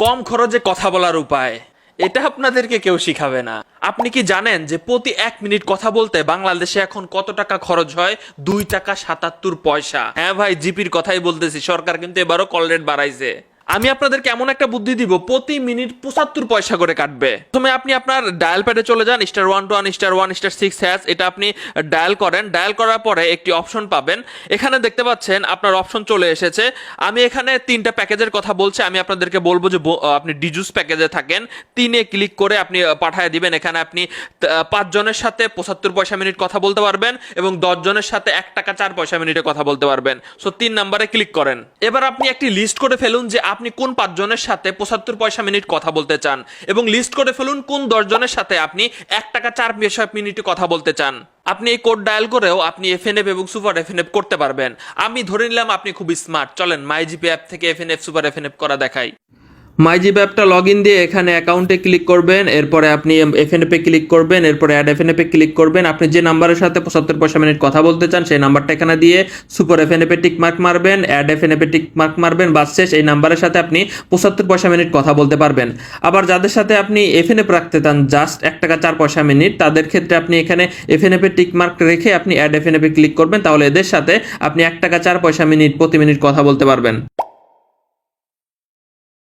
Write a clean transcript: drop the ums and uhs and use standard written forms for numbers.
কম খরচে কথা বলার উপায়, এটা আপনাদেরকে কেউ শিখাবে না। আপনি কি জানেন যে প্রতি 1 মিনিট কথা বলতে বাংলাদেশে এখন কত টাকা খরচ হয়? 2 টাকা 77 পয়সা। হ্যাঁ ভাই, জিপির কথাই বলতেছি, সরকার কিন্তু এবারও কল রেট বাড়াইছে। আমি আপনাদেরকে এমন একটা বুদ্ধি দিব, প্রতি মিনিট 75 পয়সা করে কাটবে। প্রথমে আপনি আপনার ডায়াল প্যাডে চলে যান, *121*1*6#, এটা আপনি ডায়াল করেন। ডায়াল করার পরে একটি অপশন পাবেন, এখানে দেখতে পাচ্ছেন আপনার অপশন চলে এসেছে। আমি এখানে 3টা প্যাকেজের কথা বলছি, আমি আপনাদেরকে বলবো যে আপনি ডিজুস প্যাকেজে থাকেন, 3-এ ক্লিক করে আপনি পাঠিয়ে দিবেন। এখানে আপনি 5 জনের সাথে 75 পয়সা মিনিট কথা বলতে পারবেন এবং 10 জনের সাথে 1 টাকা 4 পয়সা মিনিটে কথা বলতে পারবেন। সো 3 নাম্বারে ক্লিক করেন। এবার আপনি একটি লিস্ট করে ফেলুন যে আপনি কোন 5 জনের সাথে 75 পয়সা মিনিট কথা বলতে চান, এবং লিস্ট করে ফেলুন কোন 10 জনের সাথে আপনি 1 টাকা 4 পয়সা মিনিটে কথা বলতে চান। আপনি এই কোড ডায়াল করেও আপনি এফএনএফ এবং সুপার এফএনএফ করতে পারবেন। আমি ধরে নিলাম আপনি খুবই স্মার্ট, চলেন মাইজিপি অ্যাপ থেকে এফএনএফ সুপার এফএনএফ করা দেখাই। মাইজিপি অ্যাপটা লগ ইন দিয়ে এখানে অ্যাকাউন্টে ক্লিক করবেন, এরপরে আপনি এফএনএফ এ ক্লিক করবেন, এরপরে অ্যাড এফএনএফ এ ক্লিক করবেন। আপনি যে নাম্বারের সাথে 75 পয়সা মিনিট কথা বলতে চান সেই নাম্বারটা এখানে দিয়ে সুপার এফএনএফ এ টিক মার্ক মারবেন, অ্যাড এফএনএফ এ টিক মার্ক মারবেন, বাস শেষ। এই নাম্বারের সাথে আপনি 75 পয়সা মিনিট কথা বলতে পারবেন। আবার যাদের সাথে আপনি এফএনএফ রাখতে চান জাস্ট 1 টাকা 4 পয়সা মিনিট, তাদের ক্ষেত্রে আপনি এখানে এফএনএফ এ টিক মার্ক রেখে আপনি অ্যাড এফএনএফ এ ক্লিক করবেন, তাহলে এদের সাথে আপনি 1 টাকা 4 পয়সা মিনিট প্রতি মিনিট কথা বলতে পারবেন।